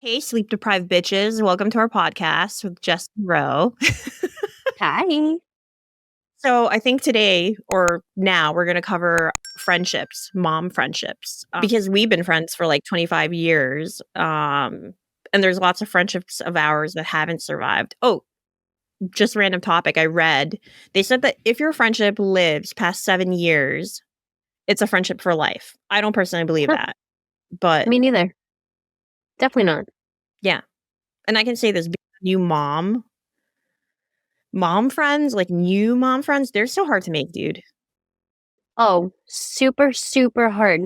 Hey, sleep deprived bitches. Welcome to our podcast with Jess and Roh. Hi. So, I think today or now we're going to cover friendships, mom friendships, because we've been friends for like 25 years. And there's lots of friendships of ours that haven't survived. Oh, just random topic. I read they said that if your friendship lives past 7 years, it's a friendship for life. I don't personally believe Huh, that, but me neither. Definitely not. yeah. And I can say this, being a new mom friends, like new mom friends, they're so hard to make, dude. Oh, super, super hard.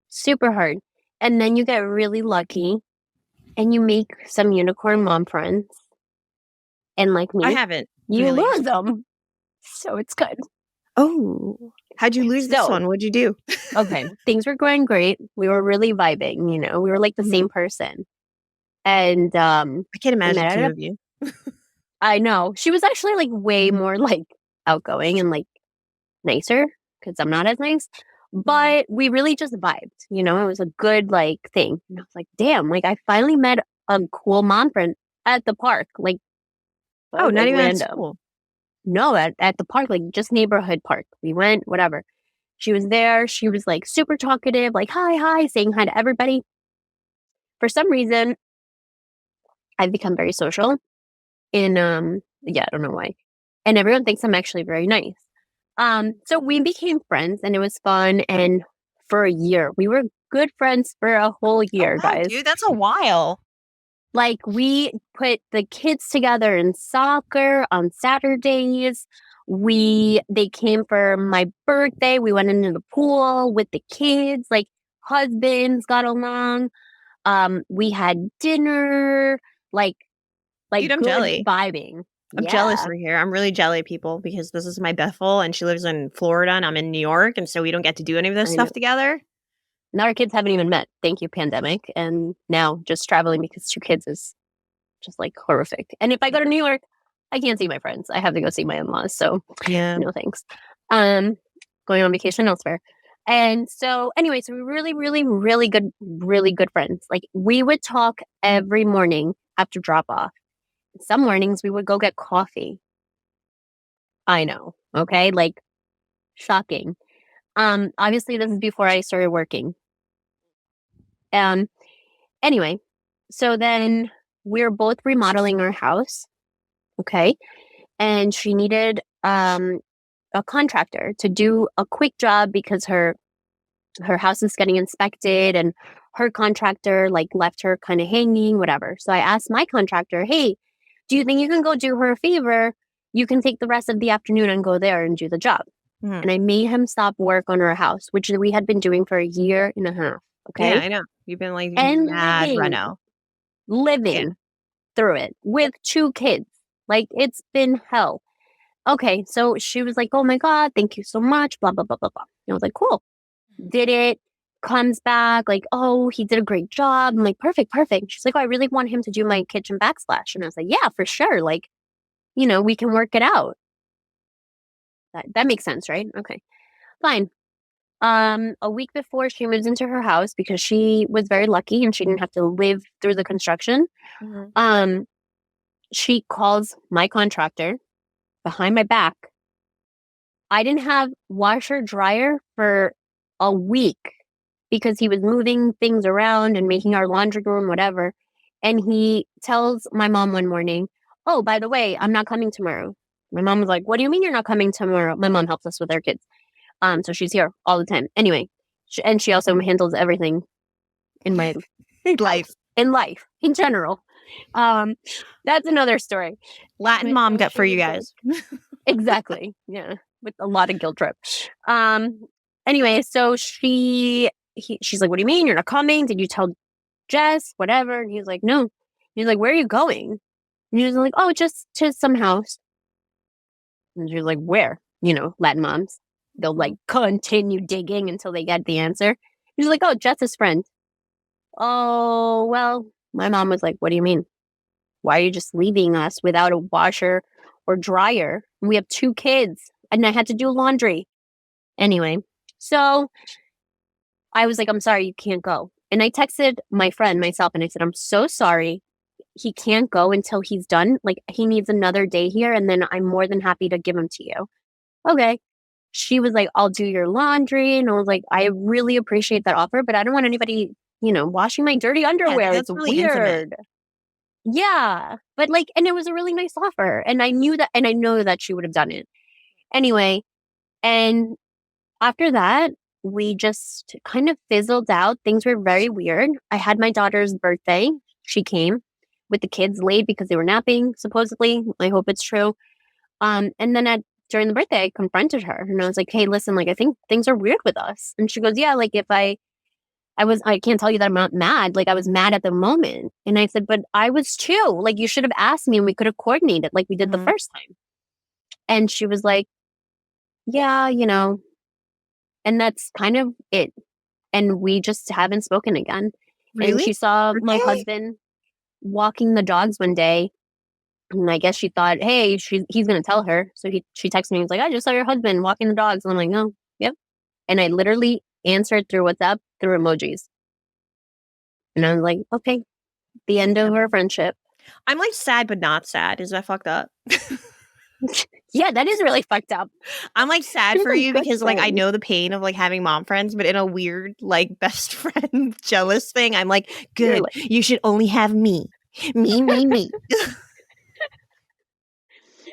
Super hard. And then you get really lucky and you make some unicorn mom friends. And like I me, haven't you really. lose them. So it's good. Oh, how'd you lose this So, one? What'd you do? okay, things were going great. We were really vibing, we were like the Mhm. same person. And I can't we imagine met two at a of you. I know. She was actually like way more like outgoing and like nicer because I'm not as nice. Mhm. But we really just vibed, it was a good like thing. And I was like, damn, like I finally met a cool mom friend at the park, Oh, not like even at random. school. No, at the park, like just neighborhood park. We went, whatever. She was there. She was like super talkative, like hi, hi, saying hi to everybody. For some reason, I've become very social. And yeah, I don't know why. And everyone thinks I'm actually very nice. So we became friends and it was fun. And for a year, we were good friends for a whole Oh year, wow, guys. dude, that's a while. Like we put the kids together in soccer on Saturdays. They came for my birthday. We went into the pool with the kids, like husbands got along. We had dinner, like Dude, I'm good jelly. vibing. I'm jealous Yeah. over here. I'm really jelly people because this is my Bethel and she lives in Florida and I'm in New York, and so we don't get to do any of this I know. stuff together. Now our kids haven't even met. Thank you, pandemic. And now just traveling because two kids is just like horrific. And if I go to New York, I can't see my friends. I have to go see my in-laws. So Yeah. no thanks. Um, Going on vacation elsewhere. And so anyway, so we're really good friends. Like we would talk every morning after drop off. Some mornings we would go get coffee. I know. Okay. Like shocking. Obviously this is before I started working. Um, Anyway, so then we're both remodeling our house, okay? And she needed a contractor to do a quick job because her house is getting inspected and her contractor like left her kind of hanging, whatever. So I asked my contractor, "Hey, do you think you can go do her a favor? You can take the rest of the afternoon and go there and do the job." Mhm. And I made him stop work on her house, which we had been doing for a year and a half, Yeah, okay? I know. You've been like And mad reno. Yeah. living through it with two kids. Like it's been hell. Okay, so she was like, "Oh my god, thank you so much." Blah blah blah blah blah. And I was like, "Cool." Did it. Comes back like, "Oh, he did a great job." I'm like, "Perfect, perfect." She's like, "Oh, I really want him to do my kitchen backsplash." And I was like, "Yeah, for sure. Like, we can work it out." That makes sense, right? Okay, fine. A week before she moves into her house because she was very lucky and she didn't have to live through the construction. Mhm. Um, she calls my contractor behind my back. I didn't have washer dryer for a week because he was moving things around and making our laundry room, whatever. And he tells my mom one morning, "Oh, by the way, I'm not coming tomorrow." My mom was like, "What do you mean you're not coming tomorrow?" My mom helps us with our kids. So she's here all the time. Anyway, and she also handles everything in my Life. house, in life, in general. Um, that's another story. Latin Anyway, mom so gut for she you was like, guys. exactly. Yeah. With a lot of guilt trip. Um, anyway, so she's like, "What do you mean? You're not coming? Did you tell Jess? Whatever." And he's like, "No." He's like, "Where are you going?" And he was like, "Oh, just to some house." And she's like, "Where?" Latin moms. They'll like Mhm. continue digging until they get the answer. He's like, "Oh, Jess's friend." Oh, well, my mom was like, "What do you mean? Why are you just leaving us without a washer or dryer? We have two kids and I had to do laundry." Anyway, so I was like, "I'm sorry, you can't go." And I texted my friend, myself, and I said, I'm so sorry. He can't go until he's done. Like, he needs another day here, and then I'm more than happy to give him to you. Okay. She was like, I'll do your laundry. And I was like, I really appreciate that offer, but I don't want anybody, washing my dirty Yeah, underwear. It's that's really intimate. weird. Yeah. But like, and it was a really nice offer. And I knew that, and I know that she would have done it. Anyway, and after that, we just kind of fizzled out. Things were very weird. I had my daughter's birthday. She came with the kids late because they were napping, supposedly. I hope it's true. And then during the birthday, I confronted her and I was like, hey, listen, like, I think things are weird with us. And she goes, yeah, like if I can't tell you that I'm not mad. Like I was mad at the moment. And I said, but I was too. Like you should have asked me and we could have coordinated like we did the first time. And she was like, yeah, and that's kind of it. And we just haven't spoken again. And Really? she saw my Okay. husband walking the dogs one day. And I guess she thought, hey, he's going to tell her. So she texted me. He was like, I just saw your husband walking the dogs. And I'm like, no, yep. And I literally answered through WhatsApp through emojis. And I was like, okay, the end of our friendship. I'm like sad, but not sad. Is that fucked up? Yeah, that is really fucked up. I'm like sad She's for a you good because like I friend. know the pain of like having mom friends, but in a weird like best friend jealous thing, I'm like, You're good. like, You should only have me. Me.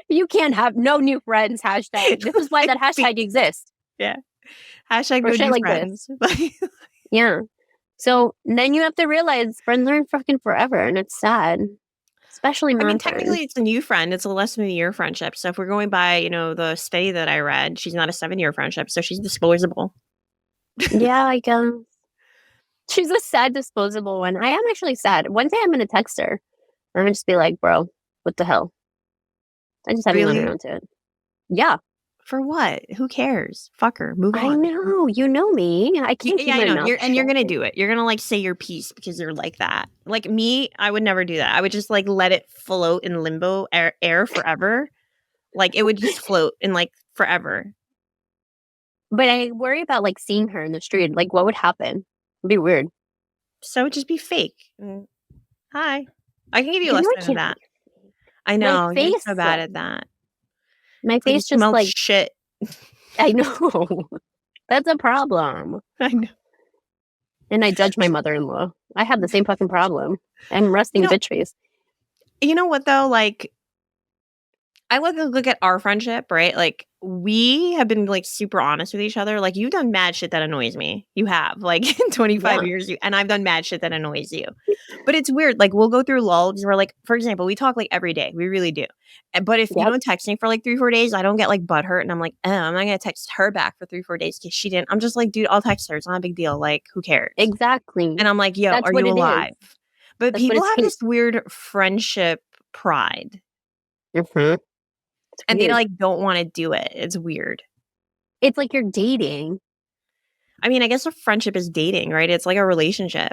you can't have no new friends, hashtag. This is why that hashtag exists. Yeah. Hashtag For no shit new like friends. this. Yeah. So then you have to realize friends aren't fucking forever, and it's sad. Especially I mean, mom technically friends. it's a new friend. It's a less than a year friendship. So if we're going by, the study that I read, she's not a 7-year friendship, so she's disposable. Yeah, I guess. She's a sad disposable one. I am actually sad. One day I'm gonna text her. I'm gonna just be like, bro, what the hell? I just haven't gotten Really? around to it. Yeah. For what? Who cares? Fuck her. Move I on. know. You know me. I can't Yeah, keep I my know. mouth You're shut. gonna do it. You're gonna like say your piece because you're like that. Like me, I would never do that. I would just like let it float in limbo air forever. Like it would just float in like forever. But I worry about like seeing her in the street. Like what would happen? It'd be weird. So just be fake. Hi. I can give you a You know I lesson in can't that. I my know. You're face so bad at that. my It's like you face just smell like shit. I know. That's a problem. I know. And I judge my mother-in-law. I have the same fucking problem. I'm resting You know, bitch face. you know what though? Like I look at our friendship, right? Like we have been like super honest with each other. Like you've done mad shit that annoys me. You have like in 25 Yeah. years, and I've done mad shit that annoys you. But it's weird. Like we'll go through lulls where, like, for example, we talk like every day. We really do. But if you Yep. don't text me for like 3-4 days, I don't get like butthurt, and I'm like, I'm not gonna text her back for 3-4 days because she didn't. I'm just like, dude, I'll text her. It's not a big deal. Like, who cares? Exactly. And I'm like, yo, That's are what you it is. alive? But That's what people it's have this weird friendship pride, mm-hmm. and they like don't want to do it. It's weird. It's like you're dating. I mean, I guess a friendship is dating, right? It's like a relationship.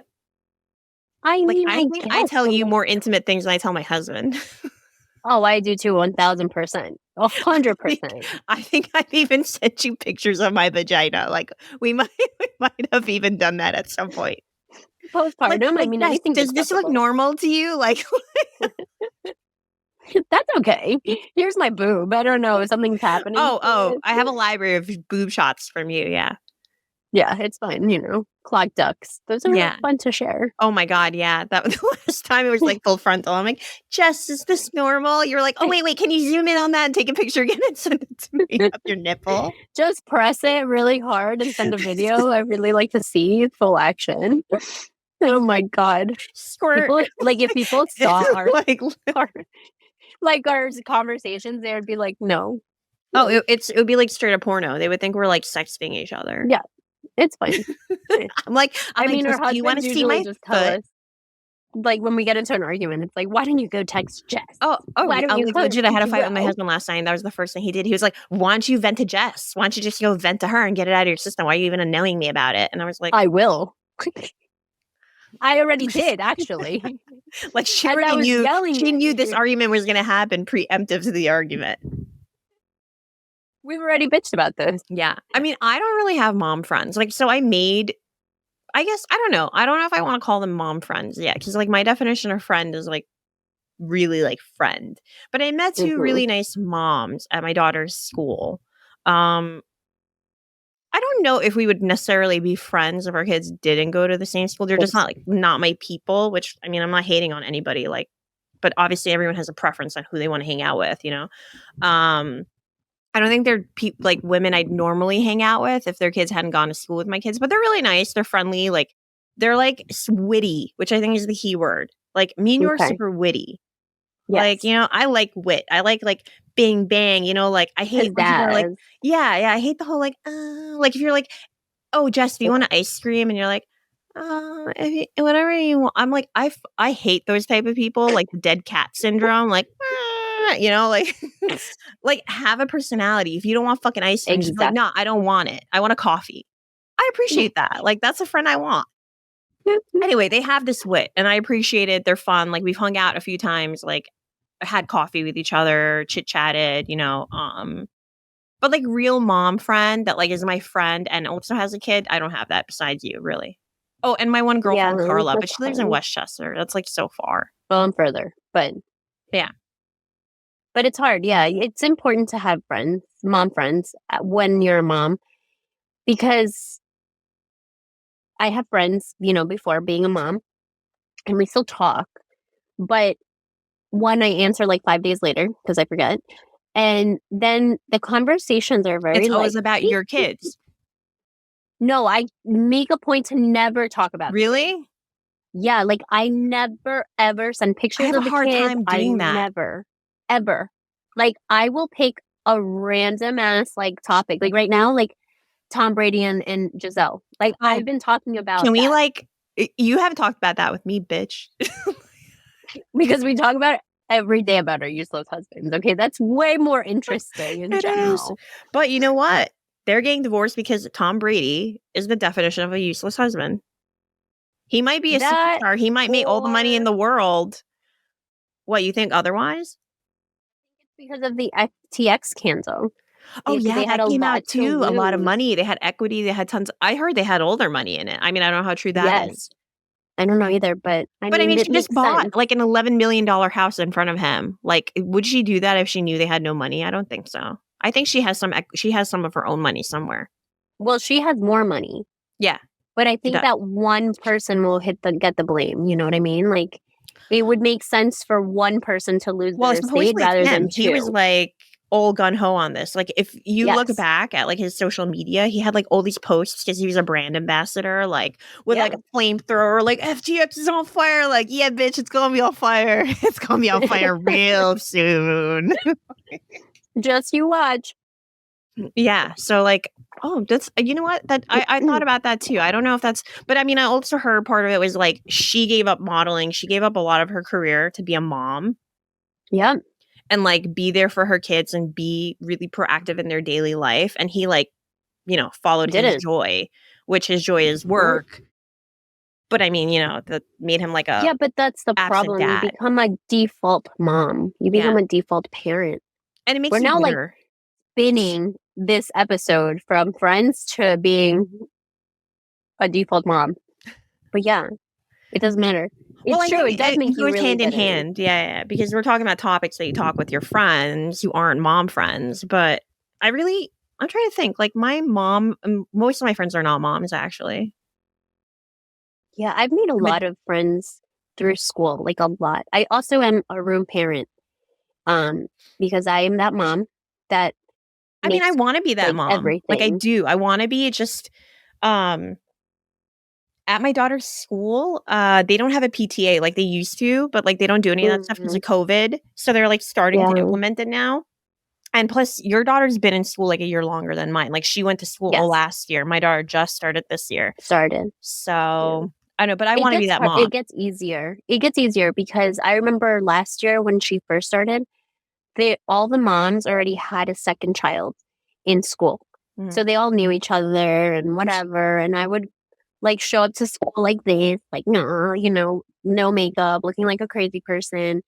I Like, mean, I I think I guess. tell But you like, more intimate things than I tell my husband. oh, I do too, 1000%. 100%. I think I've even sent you pictures of my vagina. Like, we might have even done that at some point. Postpartum, I Like, mean, yes, anything's does this look acceptable. normal to you? Like, That's okay. Here's my boob. I don't know if something's happening to it. I have a library of boob shots from you. Yeah. Yeah, it's fine, clogged ducts. Those are Yeah. fun to share. Oh my God. Yeah. That was the last time it was like full frontal. I'm like, Jess, is this normal? You're like, oh, wait, can you zoom in on that and take a picture again and send it to me of your nipple? Just press it really hard and send a video. I really like to see full action. Oh my God. Squirt. People, like if people saw our, like, our conversations, they would be like, no. oh, it would be like straight up porno. They would think we're like sexting each other. Yeah, it's fine. I'm like, I mean, our do you want husbands to see usually my just tell foot? us, like when we get into an argument, it's like, why don't you go text Jess? Why don't I'm you like, go legit. I had a to fight with my Roh? husband last night, and that was the first thing he did. He was like, "Why don't you vent to Jess? Why don't you just go vent to her and get it out of your system? Why are you even annoying me about it?" And I was like, I will. I already did, actually. like she As I already was knew. yelling She at knew this you. argument was going to happen preemptive to the argument. We've already bitched about this. Yeah, I mean, I don't really have mom friends. Like, so I made I guess I don't know. I don't know if I want to call them mom friends yet, because like my definition of friend is like really like friend. But I met two Mhm. really nice moms at my daughter's school. Um, I don't know if we would necessarily be friends if our kids didn't go to the same school. They're just It's not like not my people. Which I mean, I'm not hating on anybody. Like, but obviously everyone has a preference on who they want to hang out with. Um, I don't think they're like women I'd normally hang out with if their kids hadn't gone to school with my kids, but they're really nice. They're friendly. Like they're like witty, which I think is the key word. Like me and you are okay. super witty. Like, Yes. I like wit. I like bang bang, like I hate when people are like, Pizzazz. yeah, I hate the whole like if you're like, "Oh, Jess, do you want an ice cream?" and you're like, if whatever you want." I'm like, I hate those type of people, like the dead cat syndrome, like, like like have a personality. If you don't want fucking ice cream, just be like, Exactly. "No, I don't want it. I want a coffee." I appreciate that. Like that's a friend I want. Anyway, they have this wit and I appreciate it. They're fun. Like we've hung out a few times, like had coffee with each other, chit chatted, but like real mom friend that like is my friend and also has a kid, I don't have that besides you, really. Oh, and my one Yeah, girlfriend Carla, but that's she lives in hard. Westchester. That's like so far. Well, I'm further, Yeah. but it's hard. Yeah, it's important to have friends, mom friends, when you're a mom, because I have friends, before being a mom, and we still talk. But one, I answer like 5 days later because I forget, and then the conversations are It's very always like, about your kids. no, I make a point to never talk about the kids. Really? Yeah, like I never ever send I pictures have a of the hard kids. time I doing that. never, ever. Like I will pick a random ass like topic. Like right now, like Tom Brady and Giselle. Like Oh, I've been talking about can we that like you haven't talked about that with me, bitch. because we talk about it every day about our useless husbands. Okay, that's way more interesting in It is. general. But you know what? They're getting divorced because Tom Brady is the definition of a useless husband. He might be a That superstar. He might make all the money in or the world. What, you think otherwise? it's because of the FTX scandal. Oh yeah, They had that a came lot out to too. A lot of lose. money. They had equity. They had tons. I heard they had all their money in it. I mean, I don't know how true that is. Yes. I don't know either, but I But I mean, mean, it she just makes bought sense. like an $11 million house in front of him. Like, would she do that if she knew they had no money? I don't think so. I think she has some. She has some of her own money somewhere. Well, she has more money, Yeah, but I she think does. that one person will get the blame. You know what I mean? Like, it would make sense for one person to lose Well, their estate supposedly it's rather him. than He was two. like all gun ho on this. Like, if you look Yes. back at like his social media, he had like all these posts because he was a brand ambassador, like with Yeah. like a flamethrower, like FTX is on fire. Like, yeah, bitch, it's gonna be on fire. It's gonna be on fire real soon. Just you watch. Yeah. So like, oh, that's you know what? That I thought about that too. I don't know if that's but I mean I also heard part of it was like she gave up modeling. She gave up a lot of her career to be a mom Yeah. and like be there for her kids and be really proactive in their daily life. And he like, followed his Didn't. joy, which his joy is Mhm. work. But I mean, that made him like a Yeah, but that's the absent problem. You dad. become a default mom. You Yeah. become a default parent. And it We're makes you now like bitter. spinning this episode from friends to being a default mom. But yeah, it doesn't matter. Well, It's I true. think It does make it you goes really hand in bitter. hand. Yeah, because we're talking about topics that you talk with your friends who aren't mom friends. But I'm trying to think. Like my mom, most of my friends are not moms, actually. Yeah, I've made a But lot of friends through school, like a lot. I also am a room parent, um, because I am that mom that I mean, I makes want to be that like mom. Like I everything. do. I want to be. It just, um, at my daughter's school, they don't have a PTA like they used to, but like they don't do any of that stuff because Mhm. of COVID. So they're like starting to Yeah. implement it now. And plus, your daughter's been in school like a year longer than mine. Like she went to school all Yes. last year. My daughter just started this year. Started. Yeah. So I know, but I It want to be gets that hard. mom. It gets easier. It gets easier because I remember last year when she first started, all the moms already had a second child in school. Mhm. So they all knew each other and whatever. And I would like show up to school like this, like, no, no makeup, looking like a crazy person.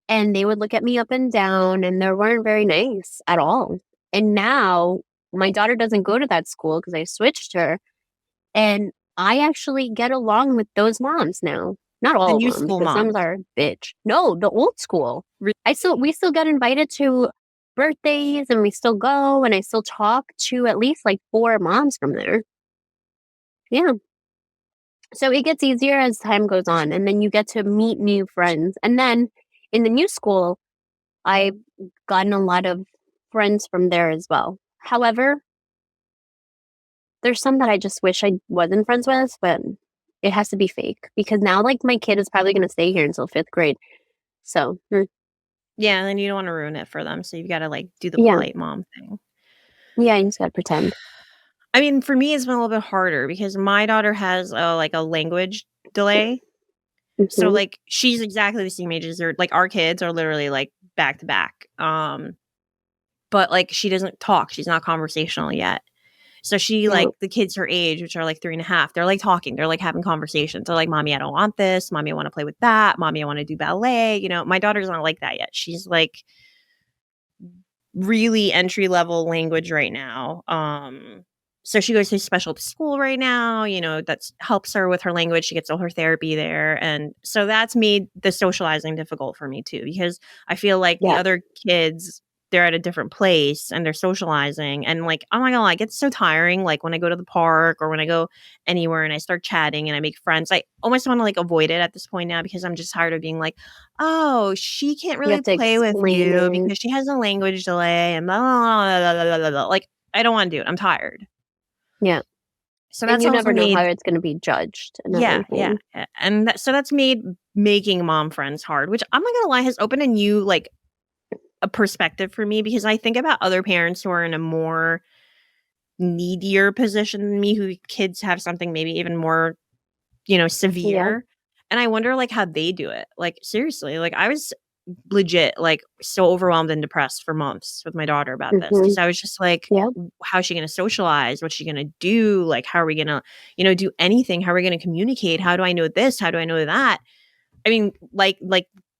And they would look at me up and down and they weren't very nice at all. And now my daughter doesn't go to that school because I switched her. And I actually get along with those moms now. Not The all of new them, school because some moms. are bitch. No, the old school. We still get invited to birthdays and we still go and I still talk to at least like 4 moms from there. Yeah. So it gets easier as time goes on and then you get to meet new friends. And then in the new school, I've gotten a lot of friends from there as well. However, there's some that I just wish I wasn't friends with, but it has to be fake because now, like, my kid is probably gonna stay here until 5th grade. So, Yeah, and then you don't wanna ruin it for them, so you've gotta, like, do the yeah. polite mom thing. Yeah, you just gotta pretend. I mean, for me, it's been a little bit harder because my daughter has a language delay. So, Mhm. like, she's exactly the same age as her like, our kids are literally, like, back to back. But, like, she doesn't talk. She's not conversational yet. So she Yeah. like the kids her age, which are like 3.5, they're like talking. They're like having conversations. They're like, "Mommy, I don't want this. Mommy, I want to play with that. Mommy, I want to do ballet." My daughter's not like that yet. She's like really entry level language right now. So she goes to special school right now, that's helps her with her language. She gets all her therapy there. And so that's made the socializing difficult for me too, because I feel like the Yeah. other kids, they're at a different place and they're socializing. And like, oh my God, like it's so tiring. Like when I go to the park or when I go anywhere and I start chatting and I make friends, I almost want to like avoid it at this point now because I'm just tired of being like, oh, she can't You really have to play with explain you it. because she has a language delay and blah, blah, blah, blah, blah, blah, blah. Like, I don't want to do it. I'm tired. Yeah. So And that's you also never know how made it's gonna be judged and yeah, yeah. everything. And so that's made making mom friends hard, which I'm not gonna lie has opened a new like a perspective for me because I think about other parents who are in a more needier position than me, who kids have something maybe even more, Yeah. severe. And I wonder like how they do it. Like seriously, like I was legit like so overwhelmed and depressed for months with my daughter about this because Mhm. I was just like, Yeah. How's she going to socialize? What's she going to do? Like, how are we going to, do anything? How are we going to communicate? How do I know this? How do I know that? I mean, like,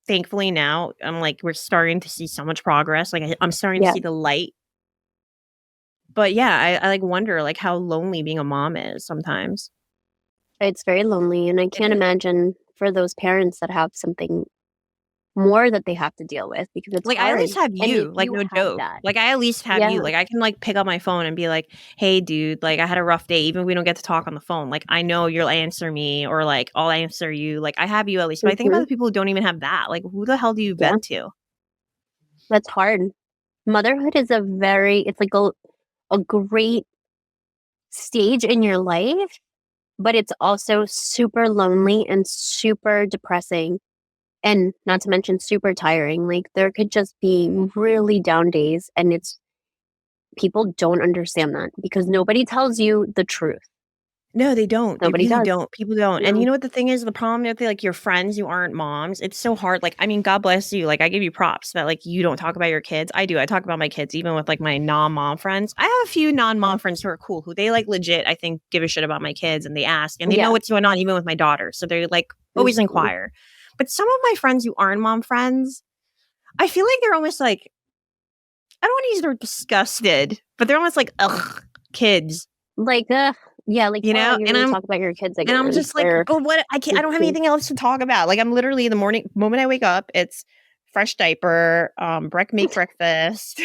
thankfully now I'm like, we're starting to see so much progress. Like, I'm starting to Yeah. see the light. But yeah, I like wonder like how lonely being a mom is sometimes. It's very lonely, and I It can't is. imagine for those parents that have something more that they have to deal with because it's Like, I at hard. least have And if you, like, you no have joke. that, Like, I at least have you. yeah. Like, I can, like, pick up my phone and be like, "Hey, dude, like, I had a rough day," even if we don't get to talk on the phone. Like, I know you'll answer me or, like, I'll answer you. Like, I have you at least. But I think about Mhm. the people who don't even have that. Like, who the hell do you Yeah. vent to? That's hard. Motherhood is it's like a great stage in your life, but it's also super lonely and super depressing and not to mention super tiring. Like there could just be really down days and it's people don't understand that because nobody tells you the truth. No, they don't. They Nobody really does. don't. People don't. And you No. know what the thing is? The problem with, like, your friends who aren't moms, it's so hard. Like, I mean, God bless you. Like, I give you props that, like, you don't talk about your kids. I do. I talk about my kids even with, like, my non-mom friends. I have a few Yeah. non-mom friends who are cool, who they, like, legit, I think, give a shit about my kids and they ask and they know Yeah. what's going on even with my daughter. So they're, like, always Mhm. inquire. But some of my friends who aren't mom friends, I feel like they're almost like, I don't want to use the word disgusted, but they're almost like, ugh, kids, Like, yeah, like, oh, you're And gonna I'm talk about your kids And I'm again. just like, Where "But what? I don't have Mhm. anything else to talk about." Like, I'm literally the moment I wake up, it's fresh diaper, make breakfast,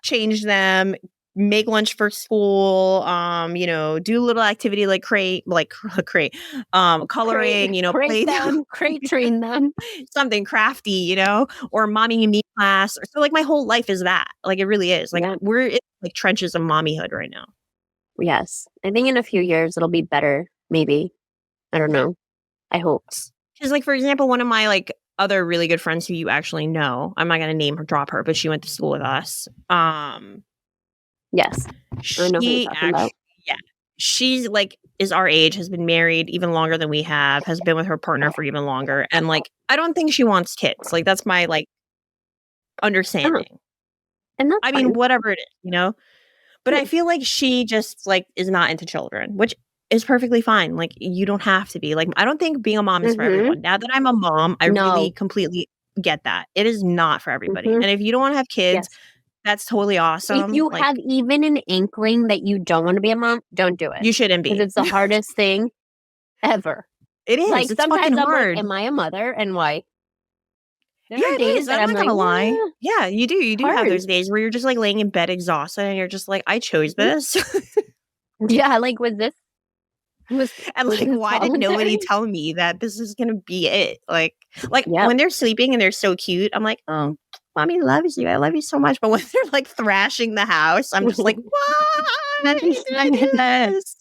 change them, make lunch for school, do a little activity like crate, crate coloring, crate play them, crate train them. something crafty, or mommy and me class. So, like, my whole life is that. Like, it really is. Like, Yeah. we're in, like, trenches of mommyhood right now. Yes. I think in a few years it'll be better, maybe. I don't know. I hope. Because, like, for example, one of my, like, other really good friends who you actually know, I'm not gonna name her drop her, but she went to school with us. Yes. I know who you're She talking about. actually yeah. She's, like, is our age, has been married even longer than we have, has been with her partner for even longer, and, like, I don't think she wants kids. Like, that's my, like, Oh, understanding. and that's I mean, fine. whatever it is. But Yeah. I feel like she just, like, is not into children, which is perfectly fine. Like, you don't have to be. Like, I don't think being a mom is for Mhm. everyone. Now that I'm a mom, I really No. completely get that. It is not for everybody. Mhm. And if you don't wanna have kids, Yes. That's totally If awesome. you Like, have even an inkling that you don't want to be a mom, don't do it you shouldn't because be. it's the hardest thing ever. It is. Like It's fucking sometimes I'm like, hard. am I a mother and why? Yeah, There are it days is. that I'm I'm not like, gonna lie. Yeah, you do. You do have hard. those days where you're just like laying in bed exhausted and you're just like, I chose Mhm. this. Yeah, like was And was like, this why did nobody voluntary? tell me that this is gonna be it? Like Yep. when they're sleeping and they're so cute, I'm like, oh, mommy loves you. I love you so much. But when they're like thrashing the house, I'm just like, why did I do this?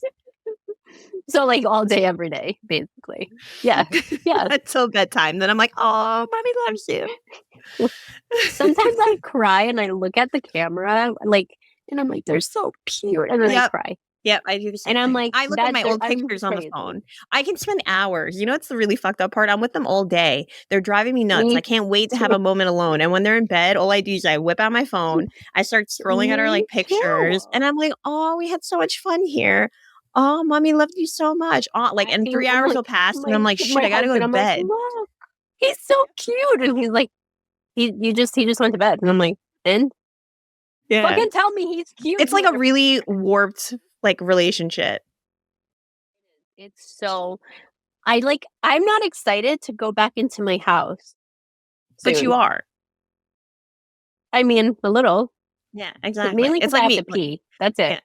So like all day, every day, basically. Yeah. Yeah. Until bedtime. Then I'm like, oh, mommy loves you. Sometimes I cry and I look at the camera, like, and I'm like, they're so cute. And then I Yep. cry. Yep, I do the same And I'm thing. like, I look at my old I'm pictures on the crazy. phone. I can spend hours. You know what's the really fucked up part? I'm with them all day. They're driving me nuts. I Me can't wait to have too. a moment alone. And when they're in bed, all I do is I whip out my phone. I start scrolling at our Me like too. pictures, and I'm like, "Oh, we had so much fun here. Oh, mommy loved you so much." Oh, like, and Acting, 3 I'm hours like, will pass, and I'm like, "Shit, my I gotta go to husband, I'm like, bed." look, he's so cute. And he's like, he just went to bed. And I'm like, and Yeah. fucking tell me he's cute. It's like a really warped like relationship, It's so I'm not excited to go back into my house but you soon. are. I mean, a little, Yeah, exactly. mainly It's because I like have me. to pee. That's it.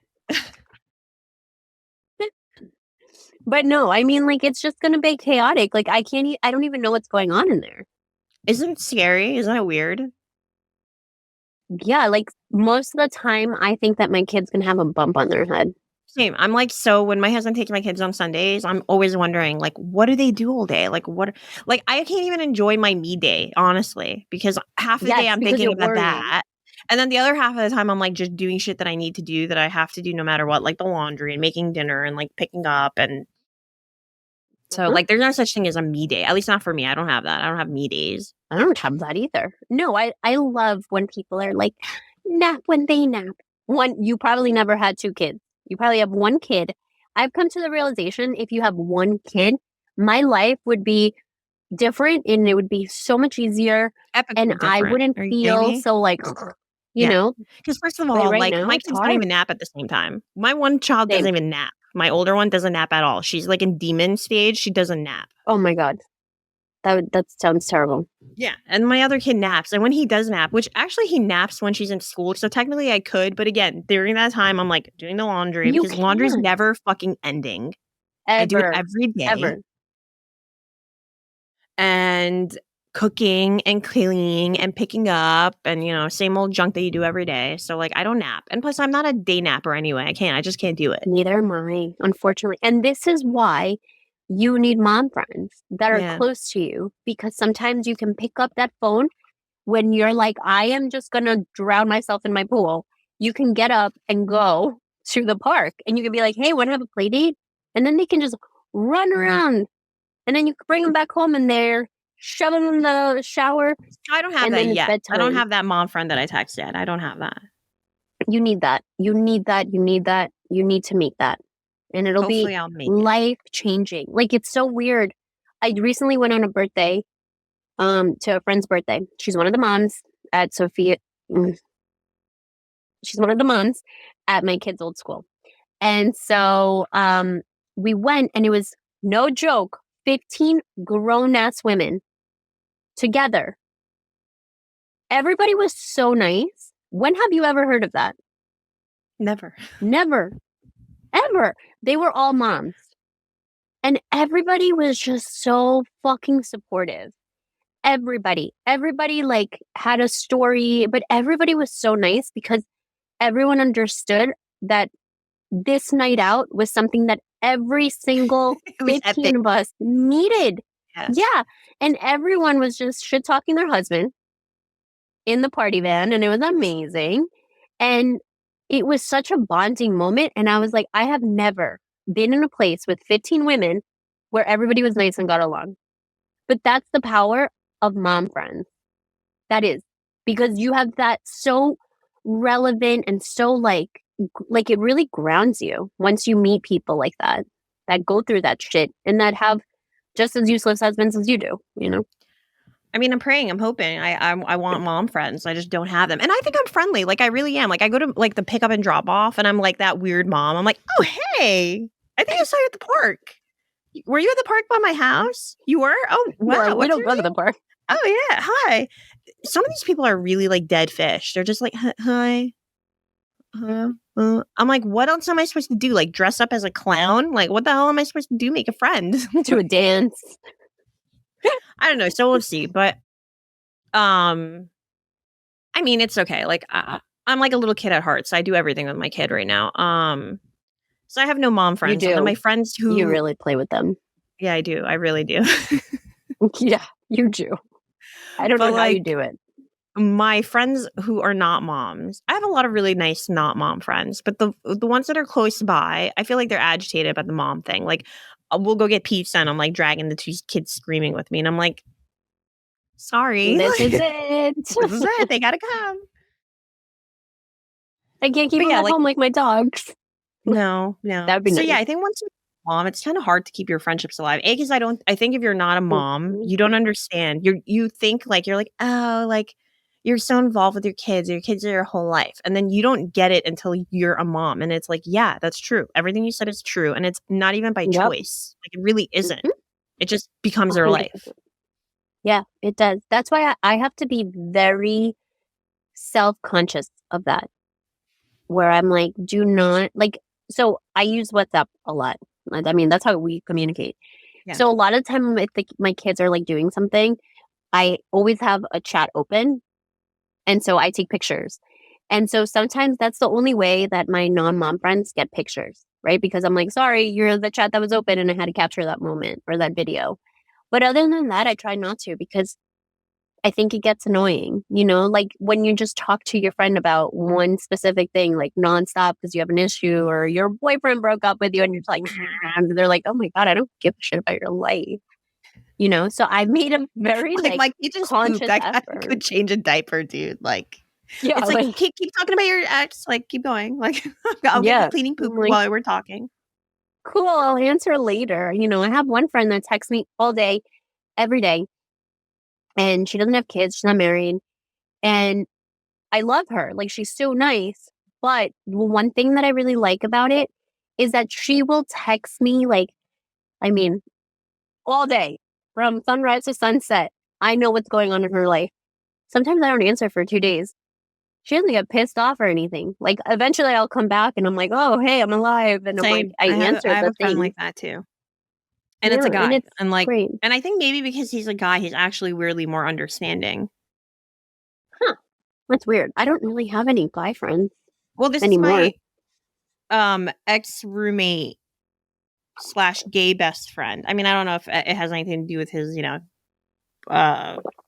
Yeah. But no, I mean, like, it's just gonna be chaotic. Like, I don't even know what's going on in there. Isn't it scary? Isn't it weird? Yeah, like, most of the time, I think that my kid's gonna have a bump on their head. Same. I'm like, so when my husband takes my kids on Sundays, I'm always wondering, like, what do they do all day? Like, I can't even enjoy my me day, honestly, because half the day Yes, I'm because thinking you're about worrying. that. And then the other half of the time, I'm like just doing shit that I need to do that I have to do no matter what, like the laundry and making dinner and like picking up. And so, Mhm. like, there's no such thing as a me day, at least not for me. I don't have that. I don't have me days. I don't have that either. No, I love when people are like, nap when they nap. One, you probably never had 2 kids. You probably have 1 kid. I've come to the realization if you have 1 kid, my life would be different and it would be so much easier and Epically I different. wouldn't Are you kidding feel me? so like, you Yeah. know, Because first of but all, right like, now my it's kids don't hard. even nap at the same time. My one child doesn't Same. even nap. My older one doesn't nap at all. She's, like, in demon stage, she doesn't nap. Oh my god. That sounds terrible. Yeah, and my other kid naps, and when he does nap, which actually he naps when she's in school, so technically I could, but again, during that time, I'm, like, doing the laundry You because laundry's can't never fucking ending. I do it ever, every day. ever. And cooking and cleaning and picking up and, same old junk that you do every day. So, like, I don't nap. And plus, I'm not a day napper anyway. I just can't do it. Neither am I, unfortunately. And this is why you need mom friends that are Yeah. close to you because sometimes you can pick up that phone when you're like, I am just going to drown myself in my pool. You can get up and go to the park and you can be like, hey, want to have a play date? And then they can just run around and then you can bring them back home and they're shoving them in the shower I don't have and that then it's yet. I don't bedtime. have that mom friend that I text yet. I don't have that. You need that. You need that. You need that. You need to meet that. And it'll be Hopefully, I'll make it. life changing. Like it's so weird. I recently went on a birthday, to a friend's birthday. She's one of the moms at Sophia. mm, She's one of the moms at my kid's old school. And so we went and it was no joke, 15 grown ass women together. Everybody was so nice. When have you ever heard of that? Never. Never, ever. They were all moms. And everybody was just so fucking supportive. Everybody like had a story, but everybody was so nice because everyone understood that this night out was something that every single It was epic. 15 of us needed. Yes. Yeah. And everyone was just shit talking their husband in the party van, and it was amazing. And it was such a bonding moment. And I was like, I have never been in a place with 15 women where everybody was nice and got along. But that's the power of mom friends. That is because you have that so relevant and so like it really grounds you once you meet people like that go through that shit and that have just as useless husbands as you do, you know? I mean, I'm praying, I'm hoping. I want mom friends. I just don't have them. And I think I'm friendly. Like I really am. Like I go to like the pick up and drop off and I'm like that weird mom. I'm like, "Oh, hey. I think I saw you at the park. Were you at the park by my house? You were? Oh, You're wow. like, we What's don't your go to the name? park. Oh, yeah. Hi." Some of these people are really like dead fish. They're just like, "Hi. I'm like, what else am I supposed to do? Like dress up as a clown? Like what the hell am I supposed to do? Make a friend?" To a dance. I don't know. So we'll see. But um I mean, it's okay. Like I'm like a little kid at heart, so I do everything with my kid right now. So I have no mom You friends. And then my do. friends You who really play with them. yeah, I do. I really do. Yeah, you do. I don't But know how you like do it. my friends who are not moms, I have a lot of really nice not mom friends, but the ones that are close by, I feel like they're agitated about the mom thing. Like we'll go get pizza and I'm like dragging the two kids screaming with me and I'm like, "Sorry. This is Like, this is it. it. They got to come." I can't keep But them yeah, at like home like my dogs. no, no. That'd be So yeah, nice. I think once you're a mom, it's kind of hard to keep your friendships alive. A, because I think if you're not a mom, Mhm. you don't understand. You think like you're like, oh, like you're so involved with your kids are your whole life. And then you don't get it until you're a mom. And it's like, yeah, that's true. Everything you said is true. And it's not even by Yep. choice. Like it really isn't. Mhm. It just becomes their life. 100%. Yeah, it does. That's why I have to be very self-conscious of that, where I'm like, do not like. So I use WhatsApp a lot. I mean, that's how we communicate. Yeah. So a lot of time, if my kids are like doing something, I always have a chat open, and so I take pictures. And so sometimes that's the only way that my non-mom friends get pictures, right? Because I'm like, sorry, you're the chat that was open, and I had to capture that moment or that video. But other than that, I try not to because I think it gets annoying, like when you just talk to your friend about one specific thing, like nonstop because you have an issue or your boyfriend broke up with you and you're just like, and they're like, oh my God, I don't give a shit about your life. So I made a very Like like my kid just pooped. conscious I gotta effort. go change a diaper, dude. Like Yeah, it's like like, keep talking about your ex. Like keep going. Like I'll get the yeah. cleaning poop I'm like, while we're talking. cool, I'll answer later. I have one friend that texts me all day, every day, and she doesn't have kids, she's not married. And I love her. Like, she's so nice. But one thing that I really like about it is that she will text me, like, I mean, all day from sunrise to sunset. I know what's going on in her life. Sometimes I don't answer for 2 days. She doesn't get pissed off or anything. Like, eventually I'll come back and I'm like, oh, hey, I'm alive. And I'm like, Same. I I answer have the a friend thing. like that too. And it's Yeah. a And guy. it's And like great. and I think maybe because he's a guy, he's actually weirdly more understanding. Huh. That's weird. I don't really have any guy friends Well, this is anymore. my ex roommate slash gay best friend. I mean, I don't know if it has anything to do with his,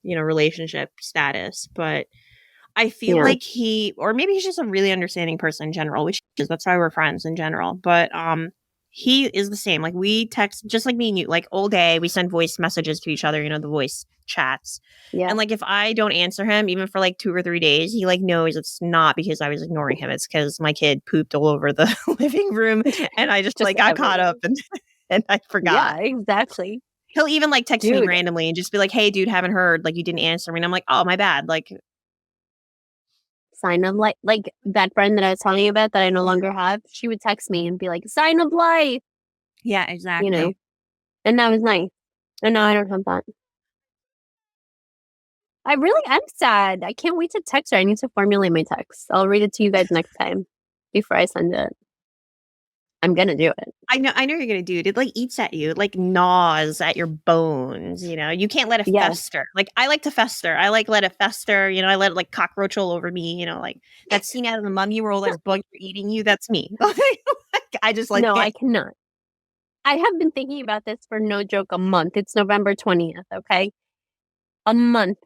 relationship status, but I feel Yeah. like or maybe he's just a really understanding person in general, which is that's why we're friends in general. But he is the same. Like we text just like me and you, like all day. We send voice messages to each other, the voice chats. Yeah. And like if I don't answer him, even for like 2 or 3 days, he like knows it's not because I was ignoring him. It's because my kid pooped all over the living room, and I just Just like got caught everywhere. up and I forgot. Yeah, exactly. He'll even like text me Dude, randomly and just be like, "Hey, dude, haven't heard. Like you didn't answer me." And I'm like, "Oh, my bad." Like sign of life. Like that friend that I was telling you about that I no yeah, longer have, she would text me and be like, sign of life, yeah, you know, exactly. and that was nice. And now I don't have that. I really am sad. I can't wait to text her. I need to formulate my text. I'll read it to you guys next time before I send it. I'm going to do it. I know you're gonna do it. It like eats at you, it like gnaws at your bones, You can't let it Yeah. fester. Like I like to fester. I like let it fester, I let it like cockroach all over me, like that scene out of the mummy where all those bugs are eating you, that's me. Like, I just like No, I it. cannot. I have been thinking about this for no joke a month. It's November 20th, okay? A month.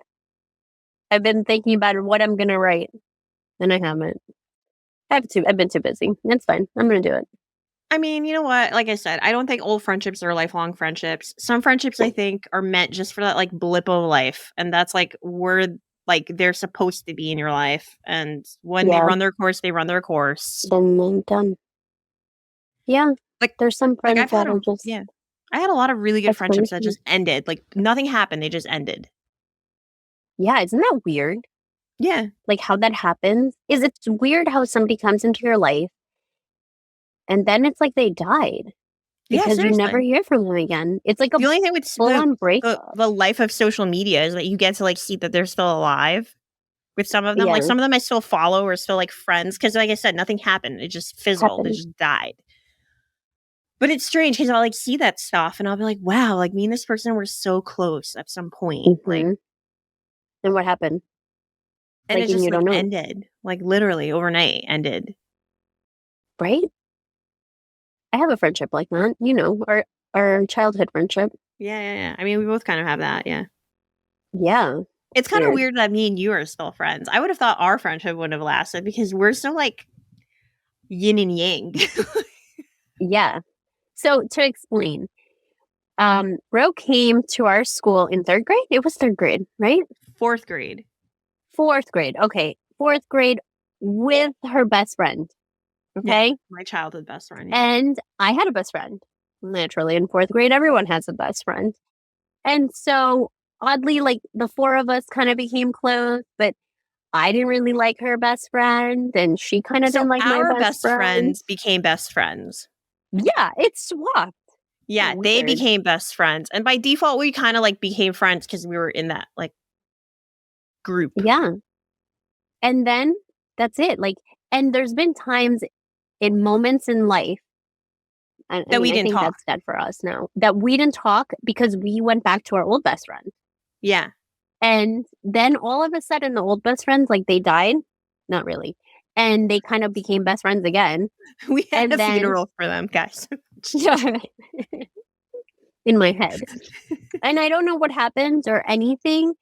I've been thinking about what I'm going to write, and I haven't. I've been too busy. It's fine. I'm going to do it. I mean, you know what? Like I said, I don't think old friendships are lifelong friendships. Some friendships I think are meant just for that like blip of life. And that's like where like they're supposed to be in your life. And when they Yeah. run their course, they run their course. Then done. Yeah. Like There's some like friends that are just I had a lot of really good friendships that expiration. just ended. Like nothing happened, they just ended. Yeah, isn't that weird? Yeah. Like, how that happens? It's weird how somebody comes into your life and then it's like they died Yeah, because you never seriously. hear from them again. It's like a The only thing with full-on breakup. the life of social media is that you get to, like, see that they're still alive with some of them. Like, Yeah, some of them I still follow or still, like, friends because, like I said, nothing happened. It just fizzled. It happened. just died. But it's strange because 'cause I'll, like, see that stuff and I'll be like, "Wow, like, me and this person were so close at some point." Like, Mhm. And what happened? and Like, it and just, you like, don't know, ended. Like, literally overnight ended. right? I have a friendship like that, our childhood friendship. Yeah, yeah, yeah. I mean, we both kind of have that, yeah. Yeah, It's kinda weird. weird that me and you are still friends. I would have thought our friendship wouldn't have lasted because we're so, like, yin and yang. Yeah. So to explain, Ro came to our school in 3rd grade? It was 3rd grade, right? 4th grade. 4th grade, okay. 4th grade with her best friend, Yeah, okay? my childhood best friend, yeah. And I had a best friend. Naturally, in 4th grade, everyone has a best friend. And so, oddly, like, the 4 of us kinda became close, but I didn't really like her best friend, and she kinda So didn't like my our best best friend. friends became best friends. Yeah, it swapped. Yeah, they Weird. became best friends, and by default, we kinda, like, became friends because we were in that, like, group Yeah. And then that's it, like and there's been times in moments in life, and I that mean, we I didn't think talk. that's dead for us now, that we didn't talk because we went back to our old best friend. Yeah. And then all of a sudden, the old best friends, like, they died. Not really. And they kind of became best friends again. We had And a then funeral for them, guys. in my head. And I don't know what happened or anything.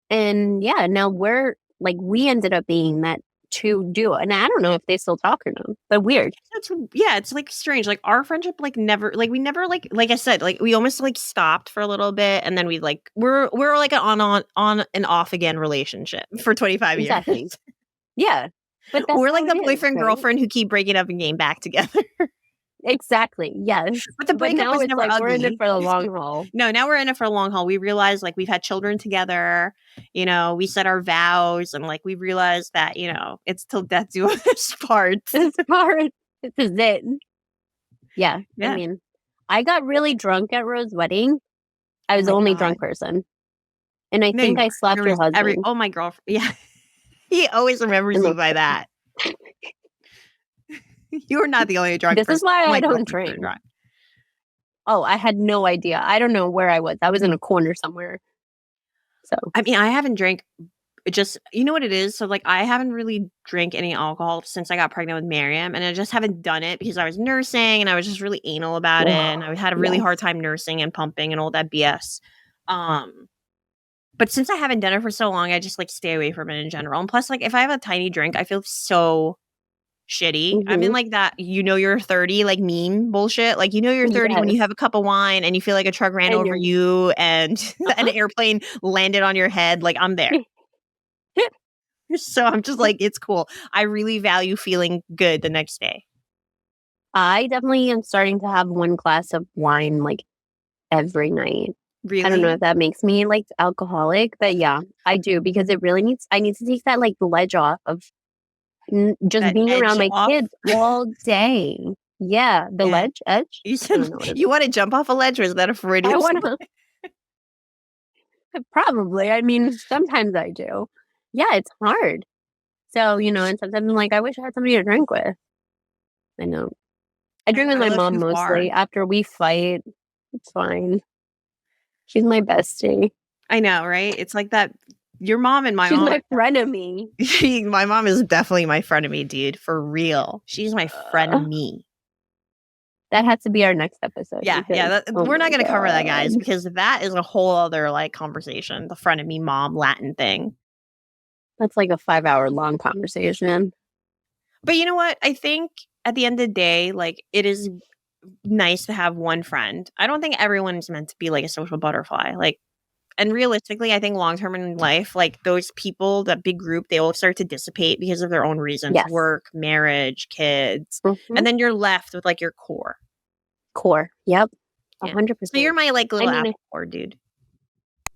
And yeah, now we ended up being that 2 duo. And I don't know if they still talk or not, but weird. That's yeah, it's, like, strange, like, our friendship, like, never like, we never, like I said, like, we almost, like, stopped for a little bit, and then we, like we're, like, an on and off again relationship for 25 years. Exactly. Yeah. But that's We're how like it the is, boyfriend, right? girlfriend who keep breaking up and getting back together. Exactly. Yes. But the But breakup now was it's never like we're in it ugly. for the long haul. No, now we're in it for a long haul. We realized, like, we've had children together, we said our vows, and, like, we realized that, it's till death do us part. This part, this is it. Yeah. I Yeah. mean, I got really drunk at Rose's wedding. I Oh was the my only god. drunk person. And I No, think you I weren't. There slapped your was husband oh, my girlfriend yeah. He always remembers in you the by that. You are not the only drunk This is person. why Oh, I my don't girlfriend's very drink. drunk. Oh, I had no idea. I don't know where I was. I was in a corner somewhere. So, I mean, I haven't drank just you know what it is? So, like, I haven't really drank any alcohol since I got pregnant with Miriam, and I just haven't done it because I was nursing, and I was just really anal about it, and I had a really yes. hard time nursing and pumping and all that BS. Um, but since I haven't done it for so long, I just, like, stay away from it in general, and plus, like, if I have a tiny drink, I feel so shitty. I'm in, Mhm. like, that you're 30, like, meme bullshit. Like, you're 30 when you Yes. have a cup of wine and you feel like a truck ran And over you're you and an uh-huh. airplane landed on your head, like, I'm there. So I'm just like, "It's cool." I really value feeling good the next day. I definitely am starting to have 1 glass of wine, like, every night. I don't know Really? if that makes me, like, alcoholic, but yeah, I do because I need to take that, like, ledge off of just That being edge around my off? kids all day. Yeah, the Yeah. edge? You I said don't know what it you is. wanna jump off a ledge, or is that a I Freudian slip? wanna probably, I mean, sometimes I do. Yeah, it's hard. So, and sometimes I'm like, I wish I had somebody to drink with. I know. I I drink with I my live mom too far. mostly. After we fight, it's fine. She's my bestie. I know, right? It's like that your mom and my She's mom my are frenemy. my mom is definitely my frenemy, dude, for real. She's my Uh, frenemy. that has to be our next episode Yeah, yeah, because, oh we're my not gonna cover that, guys, god. because that is a whole other, like, conversation, the frenemy mom Latin thing. That's like a 5-hour long conversation. But you know what? I think at the end of the day, like, it is nice to have one friend. I don't think everyone's meant to be like a social butterfly. Like, and realistically, I think long term in life, like those people, that big group, they all start to dissipate because of their own reasons: Yes. work, marriage, kids, Mhm. and then you're left with like your core. Core. Yep. Yeah. So 100%. you're my like I little mean, apple core, dude.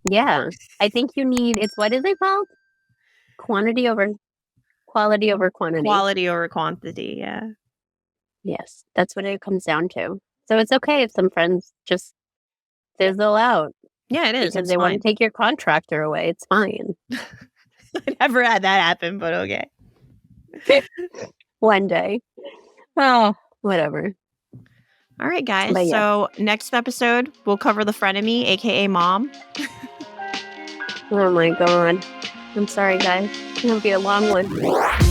Yeah. I think you need, it's, what is it called? Quantity over quality over quantity. Quality over quantity, yeah. Yes, that's what it comes down to. So it's okay if some friends just fizzle out Yeah, it is, because it's they want to fine. take your contractor away. It's fine. I never had that happen, but okay. One day. Oh, whatever. All right, guys. But yeah. So next episode, we'll cover the frenemy, aka mom. Oh my God. I'm sorry, guys. It's going to be a long one.